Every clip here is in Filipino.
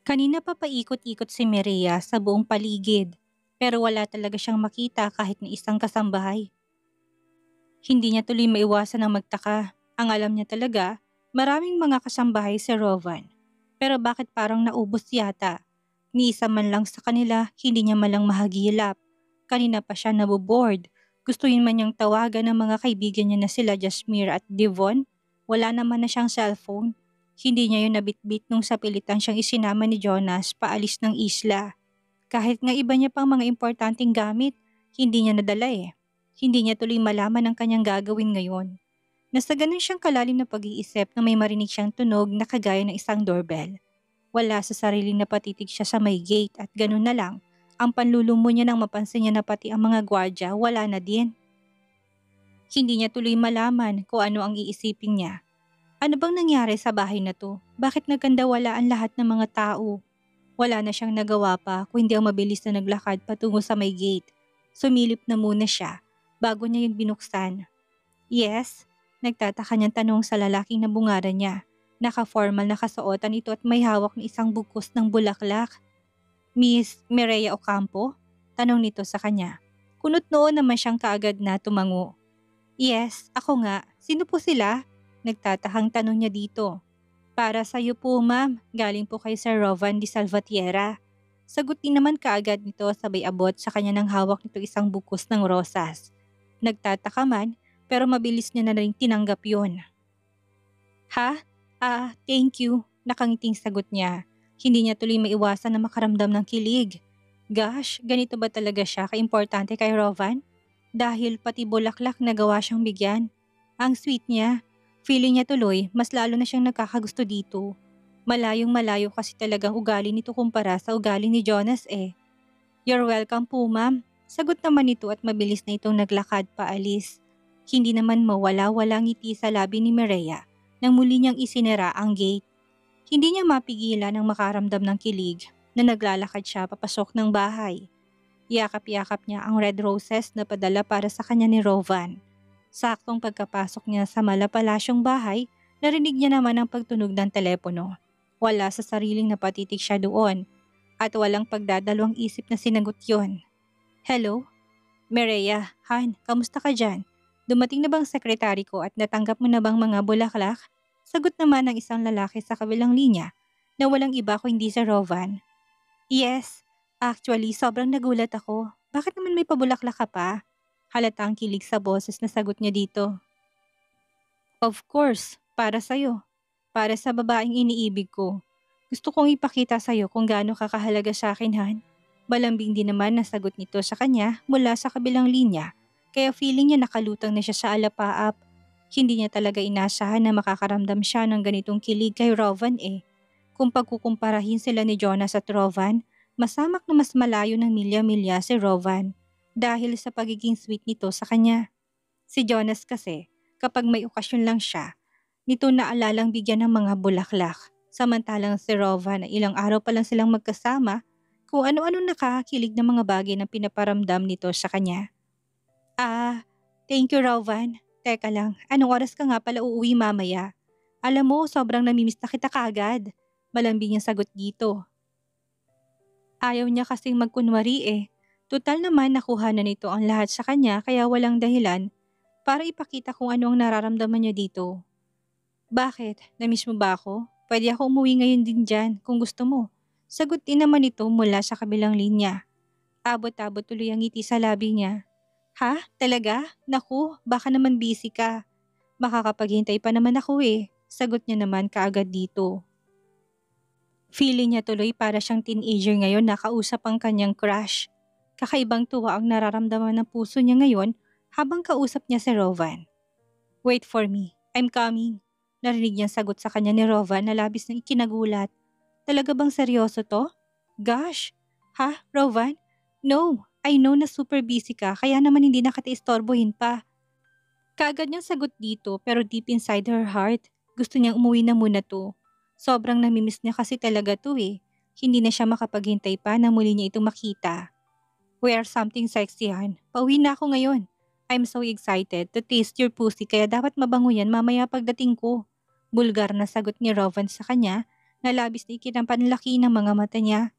Kanina pa paikot-ikot si Mireya sa buong paligid, pero wala talaga siyang makita kahit na isang kasambahay. Hindi niya tuloy maiwasan ang magtaka. Ang alam niya talaga, maraming mga kasambahay si Rovan. Pero bakit parang naubos yata? Ni isa man lang sa kanila, hindi niya malang mahagilap. Kanina pa siya naboboard. Gustuin man niyang tawagan ng mga kaibigan niya na sila Jasmine at Devon. Wala naman na siyang cellphone. Hindi niya yun nabitbit nung sa pilitan siyang isinama ni Jonas paalis ng isla. Kahit nga iba niya pang mga importanteng gamit, hindi niya nadala eh. Hindi niya tuloy malaman ang kanyang gagawin ngayon. Nasa ganun siyang kalalim na pag-iisip na may marinig siyang tunog na kagaya ng isang doorbell. Wala sa sarili na patitig siya sa may gate at ganun na lang. Ang panlulumo niya nang mapansin niya na pati ang mga gwardya wala na din. Hindi niya tuloy malaman kung ano ang iisipin niya. Ano bang nangyari sa bahay na to? Bakit nagkandawala ang lahat ng mga tao? Wala na siyang nagawa pa kung hindi ang mabilis na naglakad patungo sa may gate. Sumilip na muna siya bago niya yung binuksan. Yes? Nagtataka niyang tanong sa lalaking nabungaran niya. Naka-formal na kasuotan ito at may hawak na isang bugkos ng bulaklak. Miss Mireya Ocampo? Tanong nito sa kanya. Kunot noon naman siyang kaagad na tumango. Yes, ako nga. Sino po sila? Nagtatahang tanong niya dito. Para sa iyo po ma'am, galing po kay Sir Rovan de Salvatierra. Sagot din naman kaagad nito sabay abot sa kanya ng hawak nito isang bukos ng rosas. Nagtataka man pero mabilis niya na rin tinanggap yun. Ha? Thank you. Nakangiting sagot niya. Hindi niya tuloy maiwasan na makaramdam ng kilig. Gosh, ganito ba talaga siya kaimportante kay Rovan? Dahil pati bulaklak na gawa siyang bigyan. Ang sweet niya. Feeling niya tuloy, mas lalo na siyang nagkakagusto dito. Malayong malayo kasi talagang ugali nito kumpara sa ugali ni Jonas eh. You're welcome po ma'am. Sagot naman nito at mabilis na itong naglakad paalis. Hindi naman mawala-walang ngiti sa labi ni Mireya nang muli niyang isinara ang gate. Hindi niya mapigilan ang makaramdam ng kilig na naglalakad siya papasok ng bahay. Yakap-yakap niya ang red roses na padala para sa kanya ni Rovan. Saktong pagkapasok niya sa malapalasyong bahay, narinig niya naman ang pagtunog ng telepono. Wala sa sariling napatitig siya doon at walang pagdadalawang isip na sinagot yon. Hello? Mireya, Han, kamusta ka dyan? Dumating na bang sekretary ko at natanggap mo na bang mga bulaklak? Sagot naman ng isang lalaki sa kabilang linya na walang iba kundi si Rovan. Yes, actually sobrang nagulat ako. Bakit naman may pabulaklak ka pa? Halata ang kilig sa boses na sagot niya dito. Of course, para sa'yo. Para sa babaeng iniibig ko. Gusto kong ipakita sa'yo kung gaano ka kahalaga sa akin, Han. Malambing din naman na sagot nito sa kanya mula sa kabilang linya. Kaya feeling niya nakalutang na siya sa alapaap. Hindi niya talaga inasahan na makakaramdam siya ng ganitong kilig kay Rovan eh. Kung pagkukumparahin sila ni Jonas at Rovan, masamak na mas malayo ng milya-milya si Rovan. Dahil sa pagiging sweet nito sa kanya. Si Jonas kasi, kapag may okasyon lang siya, nito naalalang bigyan ng mga bulaklak. Samantalang si Rova na ilang araw pa lang silang magkasama, kung ano-ano nakakakilig na mga bagay na pinaparamdam nito sa kanya. Thank you Rovan. Teka lang, anong oras ka nga pala uuwi mamaya? Alam mo, sobrang namimiss na kita kaagad. Malambing yung sagot dito. Ayaw niya kasing magkunwari eh. Tutal naman nakuha na nito ang lahat sa kanya kaya walang dahilan para ipakita kung ano ang nararamdaman niya dito. Bakit? Namiss mo ba ako? Pwede ako umuwi ngayon din dyan kung gusto mo. Sagot din naman ito mula sa kabilang linya. Abot-abot tuloy ang ngiti sa labi niya. Ha? Talaga? Naku, baka naman busy ka. Makakapaghintay pa naman ako eh. Sagot niya naman kaagad dito. Feeling niya tuloy para siyang teenager ngayon na kausap ang kanyang crush. Kakaibang tuwa ang nararamdaman ng puso niya ngayon habang kausap niya si Rovan. Wait for me, I'm coming. Narinig niyang sagot sa kanya ni Rovan na labis ng ikinagulat. Talaga bang seryoso to? Gosh! Ha, Rovan? No, I know na super busy ka kaya naman hindi na kita istorbohin pa. Kaagad niyang sagot dito pero deep inside her heart, gusto niyang umuwi na muna to. Sobrang namimiss niya kasi talaga to eh. Hindi na siya makapaghintay pa na muli niya itong makita. Wear something sexy Han. Pauwi na ako ngayon. I'm so excited to taste your pussy kaya dapat mabango yan mamaya pagdating ko. Bulgar na sagot ni Rovan sa kanya na labis na ikinapanlaki ng mga mata niya.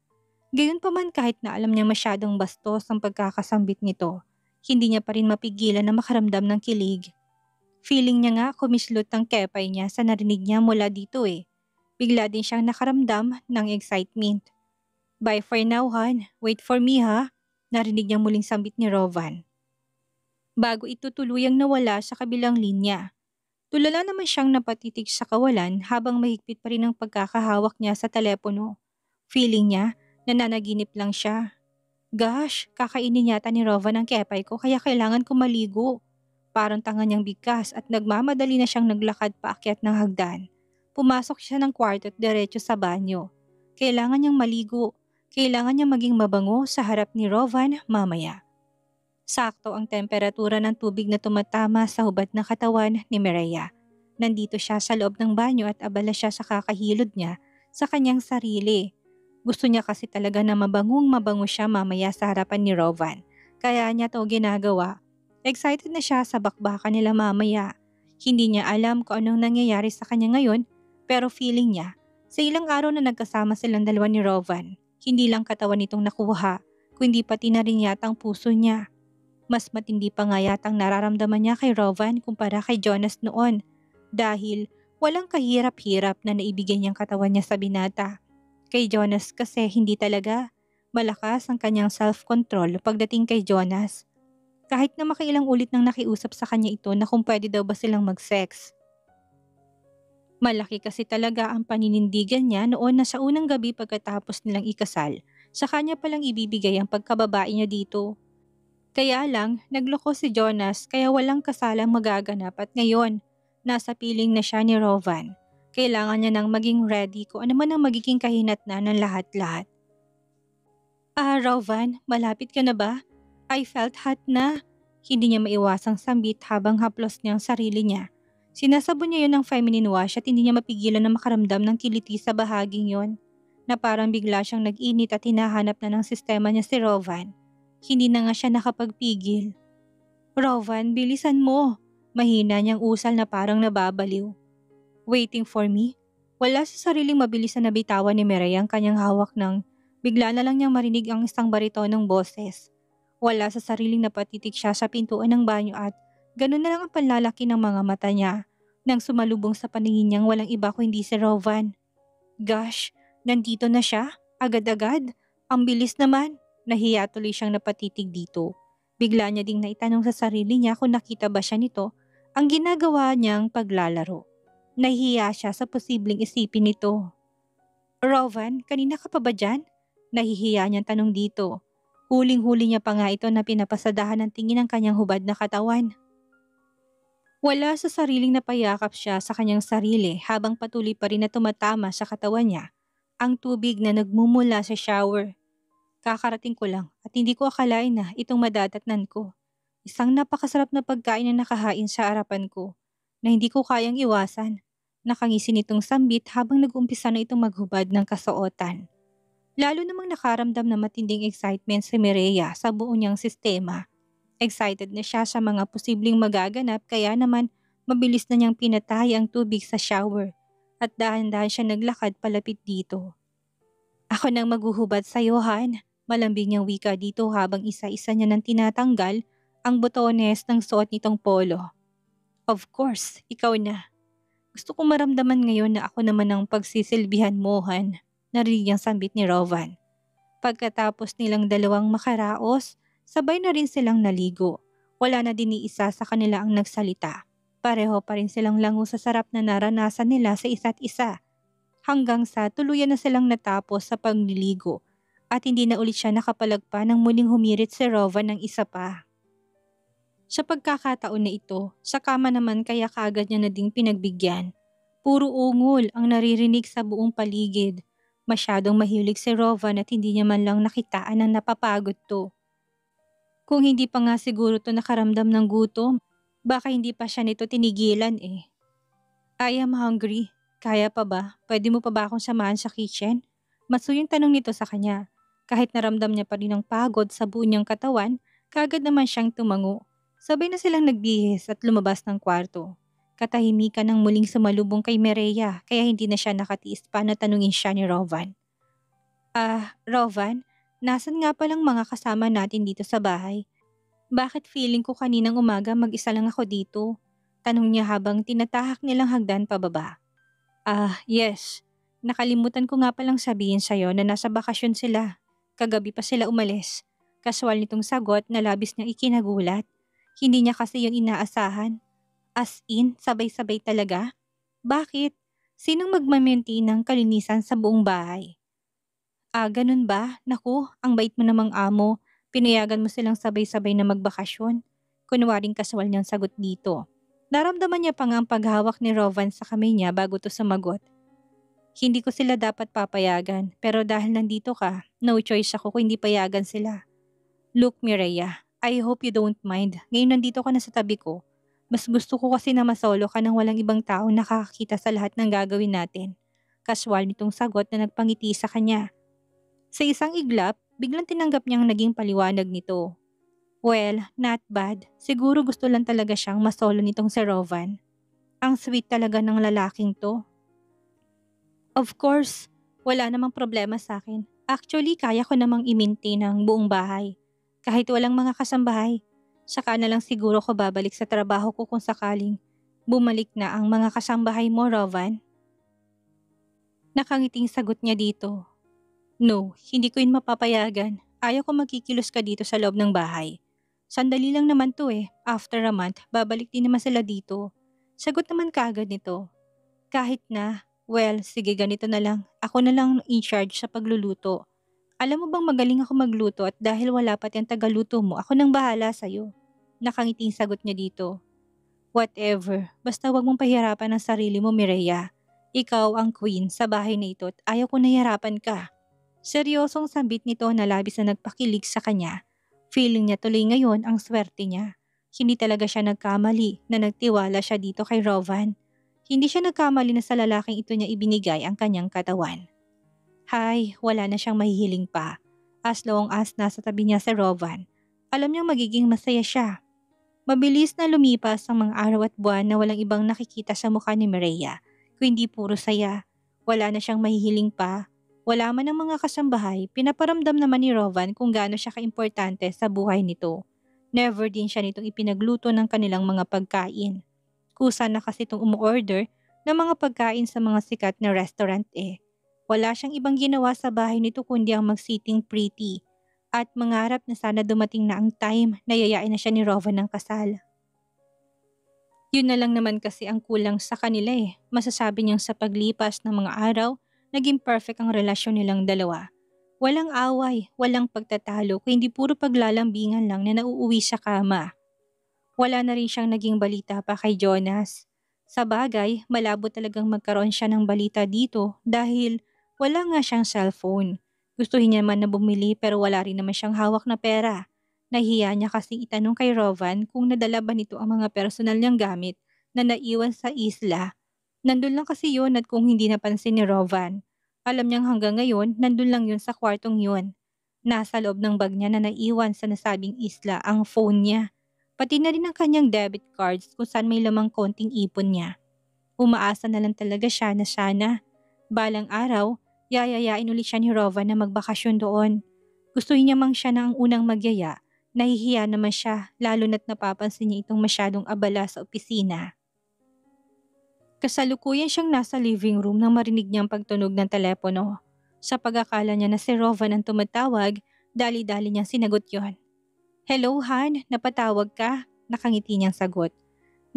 Gayunpaman kahit na alam niya masyadong bastos ang pagkakasambit nito, hindi niya pa rin mapigilan na makaramdam ng kilig. Feeling niya nga kumislot ang kepay niya sa narinig niya mula dito eh. Bigla din siyang nakaramdam ng excitement. Bye for now, Han. Wait for me ha. Narinig niyang muling sambit ni Rovan. Bago ito tuluyang nawala sa kabilang linya. Tulala naman siyang napatitig sa kawalan habang mahigpit pa rin ang pagkakahawak niya sa telepono. Feeling niya, nananaginip lang siya. Gosh, kakainin yata ni Rovan ang kepay ko kaya kailangan ko maligo. Parang tanga niyang bigkas at nagmamadali na siyang naglakad paakyat ng hagdan. Pumasok siya ng kwarto at diretso sa banyo. Kailangan niyang maligo. Kailangan niyang maging mabango sa harap ni Rovan mamaya. Sakto ang temperatura ng tubig na tumatama sa hubad ng katawan ni Mireya. Nandito siya sa loob ng banyo at abala siya sa kakahilod niya sa kanyang sarili. Gusto niya kasi talaga na mabango siya mamaya sa harapan ni Rovan. Kaya niya to ginagawa. Excited na siya sa bakbakan nila mamaya. Hindi niya alam kung anong nangyayari sa kanya ngayon, pero feeling niya, sa ilang araw na nagkasama silang dalawa ni Rovan, hindi lang katawan nitong nakuha, kundi pati na rin yata ang puso niya. Mas matindi pa nga yatang nararamdaman niya kay Rovan kumpara kay Jonas noon dahil walang kahirap-hirap na naibigay niyang katawan niya sa binata. Kay Jonas kasi hindi talaga. Malakas ang kanyang self-control pagdating kay Jonas. Kahit na makailang ulit nang nakiusap sa kanya ito na kung pwede daw ba silang mag-sex. Malaki kasi talaga ang paninindigan niya noon na sa unang gabi pagkatapos nilang ikasal, sa kanya palang ibibigay ang pagkababae niya dito. Kaya lang, nagloko si Jonas kaya walang kasalang magaganap at ngayon, nasa piling na siya ni Rovan. Kailangan niya nang maging ready kung ano man ang magiging kahinatnan ng lahat-lahat. Rovan, malapit ka na ba? I felt hot na. Hindi niya maiwasang sambit habang haplos niya ang sarili niya. Sinasabon niya yun ng feminine wash at hindi niya mapigilan na makaramdam ng kiliti sa bahaging yon, na parang bigla siyang nag-init at hinahanap na ng sistema niya si Rovan. Hindi na nga siya nakapagpigil. Rovan, bilisan mo. Mahina niyang usal na parang nababaliw. Waiting for me? Wala sa sariling mabilis na nabitawan ni Mireya ang kanyang hawak nang bigla na lang niyang marinig ang isang baritonong boses. Wala sa sariling napatitig siya sa pintuan ng banyo at ganun na lang ang panlalaki ng mga mata niya nang sumalubong sa paningin niyang walang iba kundi si Rovan. Gosh, nandito na siya? Agad-agad? Ang bilis naman. Nahiya tuloy siyang napatitig dito. Bigla niya ding naitanong sa sarili niya kung nakita ba siya nito ang ginagawa niyang paglalaro. Nahihiya siya sa posibleng isipin nito. Rovan, kanina ka pa ba dyan? Nahihiya niyang tanong dito. Huling-huli niya pa nga ito na pinapasadahan ng tingin ng kanyang hubad na katawan. Wala sa sariling napayakap siya sa kanyang sarili habang patuloy pa rin na tumatama sa katawan niya ang tubig na nagmumula sa shower. Kakarating ko lang at hindi ko akalain na itong madadatnan ko. Isang napakasarap na pagkain na nakahain sa harapan ko na hindi ko kayang iwasan. Nakangisi nitong sambit habang nag-umpisa na itong maghubad ng kasuotan. Lalo namang nakaramdam na matinding excitement si Mireya sa buong niyang sistema. Excited na siya sa mga posibleng magaganap kaya naman mabilis na niyang pinatay ang tubig sa shower at dahan-dahan siya naglakad palapit dito. Ako nang maghuhubad sa iyo, Han. Malambing niyang wika dito habang isa-isa niya nang tinatanggal ang botones ng suot nitong polo. Of course, ikaw na. Gusto kong maramdaman ngayon na ako naman ang pagsisilbihan mo, Han. Narinig niyang sambit ni Rovan. Pagkatapos nilang dalawang makaraos, sabay na rin silang naligo. Wala na din ni isa sa kanila ang nagsalita. Pareho pa rin silang lango sa sarap na naranasan nila sa isa't isa. Hanggang sa tuluyan na silang natapos sa pagliligo at hindi na ulit siya nakapalagpa nang muling humirit si Rovan ng isa pa. Sa pagkakataon na ito, sa kama naman kaya kaagad niya na ding pinagbigyan. Puro ungol ang naririnig sa buong paligid. Masyadong mahilig si Rovan at hindi niya man lang nakitaan na napapagod to. Kung hindi pa nga siguro to nakaramdam ng gutom, baka hindi pa siya nito tinigilan eh. I am hungry. Kaya pa ba? Pwede mo pa ba akong samahan sa kitchen? Masuyong tanong nito sa kanya. Kahit naramdam niya pa rin ang pagod sa buo niyang katawan, kaagad naman siyang tumango. Sabay na silang nagbihis at lumabas ng kwarto. Katahimikan ng muling sumalubong kay Mireya kaya hindi na siya nakatiis pa na tanungin siya ni Rovan. Rovan, nasan nga palang mga kasama natin dito sa bahay? Bakit feeling ko kaninang umaga mag-isa lang ako dito? Tanong niya habang tinatahak nilang hagdan pababa. Yes. Nakalimutan ko nga palang sabihin sa'yo na nasa bakasyon sila. Kagabi pa sila umalis. Kaswal nitong sagot na labis niyang ikinagulat. Hindi niya kasi yun inaasahan. As in, sabay-sabay talaga? Bakit? Sinong magmamaintain ng kalinisan sa buong bahay? Ganun ba? Naku, ang bait mo namang amo. Pinayagan mo silang sabay-sabay na magbakasyon. Kunwaring kaswal niyang sagot dito. Naramdaman niya pa nga ang paghawak ni Rovan sa kamay niya bago to sumagot. Hindi ko sila dapat papayagan, pero dahil nandito ka, no choice ako kung hindi payagan sila. Look, Mireya, I hope you don't mind. Ngayon nandito ka na sa tabi ko. Mas gusto ko kasi na masolo ka nang walang ibang tao nakakakita sa lahat ng gagawin natin. Kaswal nitong sagot na nagpangiti sa kanya. Sa isang iglap, biglang tinanggap niyang naging paliwanag nito. Well, not bad. Siguro gusto lang talaga siyang masolo nitong si Rovan. Ang sweet talaga ng lalaking to. Of course, wala namang problema sa akin. Actually, kaya ko namang i-maintain ang buong bahay. Kahit walang mga kasambahay. Saka na lang siguro ko babalik sa trabaho ko kung sakaling bumalik na ang mga kasambahay mo, Rovan. Nakangiting sagot niya dito. No, hindi ko yun mapapayagan. Ayaw ko magkikilos ka dito sa loob ng bahay. Sandali lang naman to eh. After a month, babalik din naman sila dito. Sagot naman kaagad nito. Kahit na, well, sige ganito na lang. Ako na lang in charge sa pagluluto. Alam mo bang magaling ako magluto at dahil wala pati ang tagaluto mo, ako nang bahala sa'yo. Nakangiting sagot niya dito. Whatever, basta wag mong pahirapan ang sarili mo, Mireya. Ikaw ang queen sa bahay na ito at ayaw ko nahihirapan ka. Seryosong sambit nito na labis na nagpakilig sa kanya. Feeling niya tuloy ngayon ang swerte niya. Hindi talaga siya nagkamali na nagtiwala siya dito kay Rovan. Hindi siya nagkamali na sa lalaking ito niya ibinigay ang kanyang katawan. Hay, wala na siyang mahihiling pa. As long as nasa tabi niya si Rovan, alam niyang magiging masaya siya. Mabilis na lumipas ang mga araw at buwan na walang ibang nakikita sa mukha ni Mireya, kung hindi puro saya. Wala na siyang mahihiling pa. Wala man ang mga kasambahay, pinaparamdam naman ni Rovan kung gaano siya kaimportante sa buhay nito. Never din siya nitong ipinagluto ng kanilang mga pagkain. Kusa na kasi itong umu-order ng mga pagkain sa mga sikat na restaurant eh. Wala siyang ibang ginawa sa bahay nito kundi ang mag-sitting pretty at mangarap na sana dumating na ang time na yayain na siya ni Rovan ng kasal. Yun na lang naman kasi ang kulang sa kanila eh. Masasabi niyang sa paglipas ng mga araw, naging perfect ang relasyon nilang dalawa. Walang away, walang pagtatalo, kundi puro paglalambingan lang na nauuwi sa kama. Wala na rin siyang naging balita pa kay Jonas. Sa bagay, malabo talagang magkaroon siya ng balita dito dahil wala nga siyang cellphone. Gustuhin niya man na bumili pero wala rin naman siyang hawak na pera. Nahiya niya kasi itanong kay Rovan kung nadala ba nito ang mga personal niyang gamit na naiwan sa isla. Nandun lang kasi yun at kung hindi napansin ni Rovan, alam niyang hanggang ngayon nandun lang yun sa kwartong yun. Nasa loob ng bag niya na naiwan sa nasabing isla ang phone niya. Pati na rin ang kanyang debit cards kung saan may lamang konting ipon niya. Umaasa na lang talaga siya na sana. Balang araw, yayayain ulit siya ni Rovan na magbakasyon doon. Gustuhin niya mang siya na ang unang magyaya. Nahihiya naman siya lalo na't napapansin niya itong masyadong abala sa opisina. Kasalukuyan siyang nasa living room nang marinig niyang pagtunog ng telepono. Sa pag-akala niya na si Rovan ang tumatawag, dali-dali niyang sinagot yon. Hello Han, napatawag ka? Nakangiti niyang sagot.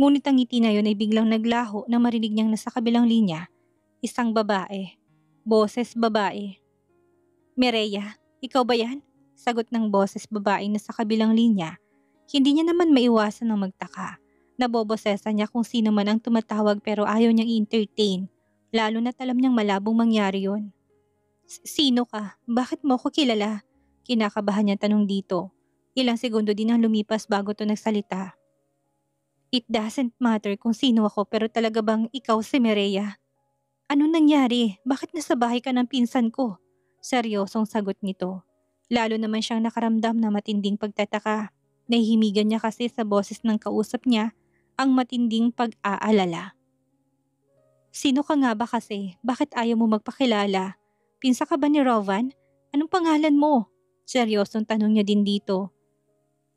Ngunit ang ngiti na yon ay biglang naglaho na marinig niyang nasa kabilang linya. Isang babae. Boses babae. Mireya, ikaw ba yan? Sagot ng boses babae na sa kabilang linya. Hindi niya naman maiwasan ng magtaka. Nabobosesa niya kung sino man ang tumatawag pero ayaw niyang i-entertain. Lalo na't alam niyang malabong mangyari yon. Sino ka? Bakit mo ko kilala? Kinakabahan niya tanong dito. Ilang segundo din ang lumipas bago to nagsalita. It doesn't matter kung sino ako pero talaga bang ikaw si Mireya? Ano nangyari? Bakit nasa bahay ka ng pinsan ko? Seryosong sagot nito. Lalo naman siyang nakaramdam na matinding pagtataka. Nahihimigan niya kasi sa boses ng kausap niya ang matinding pag-aalala. Sino ka nga ba kasi? Bakit ayaw mo magpakilala? Pinsa ka ba ni Rovan? Anong pangalan mo? Seryosong tanong niya din dito.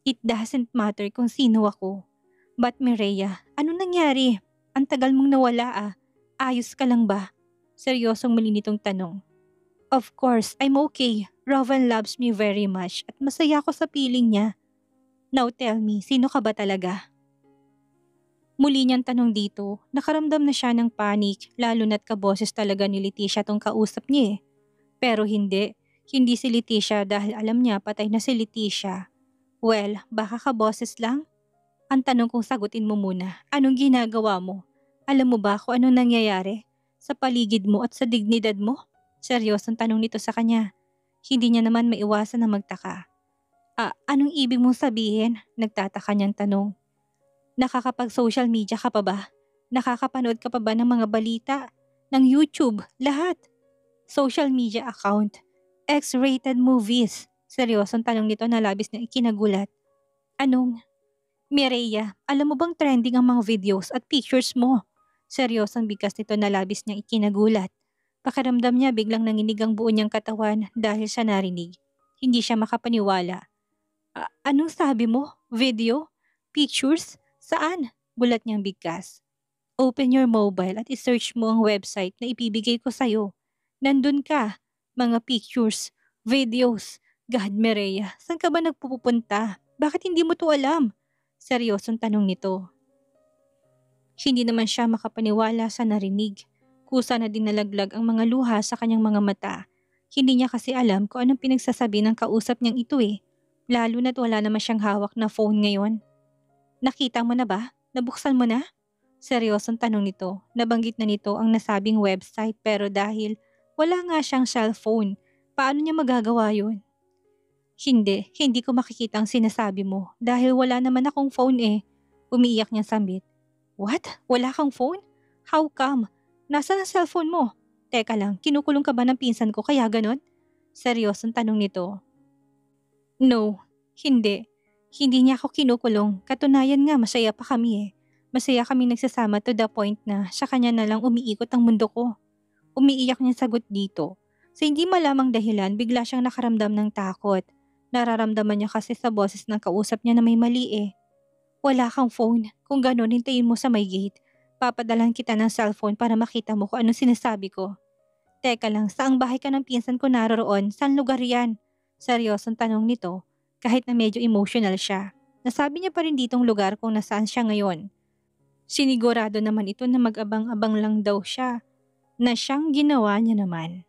It doesn't matter kung sino ako. But Mireya, anong nangyari? Ang tagal mong nawala ah. Ayos ka lang ba? Seryosong muli nitong tanong. Of course, I'm okay. Rovan loves me very much at masaya ako sa piling niya. Now tell me, sino ka ba talaga? Muli niyang tanong dito, nakaramdam na siya ng panic lalo na't kaboses talaga ni Leticia tong kausap niya eh. Pero hindi si Leticia dahil alam niya patay na si Leticia. Well, baka kaboses lang? Ang tanong kong sagutin mo muna, anong ginagawa mo? Alam mo ba kung anong nangyayari? Sa paligid mo at sa dignidad mo? Seryosong tanong nito sa kanya. Hindi niya naman maiwasan na magtaka. Anong ibig mong sabihin? Nagtataka niyang tanong. Nakakapag-social media ka pa ba? Nakakapanood ka pa ba ng mga balita? Ng YouTube? Lahat? Social media account? X-rated movies? Seryosong tanong nito na labis niyang ikinagulat. Anong? Mireya, alam mo bang trending ang mga videos at pictures mo? Seryosong bigkas nito na labis niyang ikinagulat. Pakiramdam niya biglang nanginig ang buo niyang katawan dahil sa narinig. Hindi siya makapaniwala. Anong sabi mo? Video? Pictures? Saan? Bulat niyang bigkas. Open your mobile at isearch mo ang website na ibibigay ko sa'yo. Nandun ka. Mga pictures, videos. God, Mireya, saan ka ba nagpupunta? Bakit hindi mo to alam? Seryosong tanong nito. Hindi naman siya makapaniwala sa narinig. Kusa na din nalaglag ang mga luha sa kanyang mga mata. Hindi niya kasi alam kung anong pinagsasabi ng kausap niyang ito eh. Lalo na't wala naman siyang hawak na phone ngayon. Nakita mo na ba? Nabuksan mo na? Seryosong tanong nito. Nabanggit na nito ang nasabing website pero dahil wala nga siyang cellphone, paano niya magagawa yun? Hindi ko makikita ang sinasabi mo dahil wala naman akong phone eh. Umiiyak niya sambit. What? Wala kang phone? How come? Nasaan ang cellphone mo? Teka lang, kinukulong ka ba ng pinsan ko kaya ganon? Seryosong tanong nito. No, hindi. Hindi niya ako kinukulong. Katunayan nga masaya pa kami eh. Masaya kami nagsasama to the point na sa kanya na lang umiikot ang mundo ko. Umiiyak niyang sagot dito. Sa hindi malamang dahilan, bigla siyang nakaramdam ng takot. Nararamdaman niya kasi sa boses ng kausap niya na may mali eh. Wala kang phone. Kung ganon, hintayin mo sa may gate. Papadalan kita ng cellphone para makita mo kung anong sinasabi ko. Teka lang, saang bahay ka ng pinsan ko naroroon? Saan lugar yan? Seryosong tanong nito. Kahit na medyo emotional siya. Nasabi niya pa rin ditong lugar kung nasaan siya ngayon. Sinigurado naman ito na mag-abang-abang lang daw siya na siyang ginawa niya naman.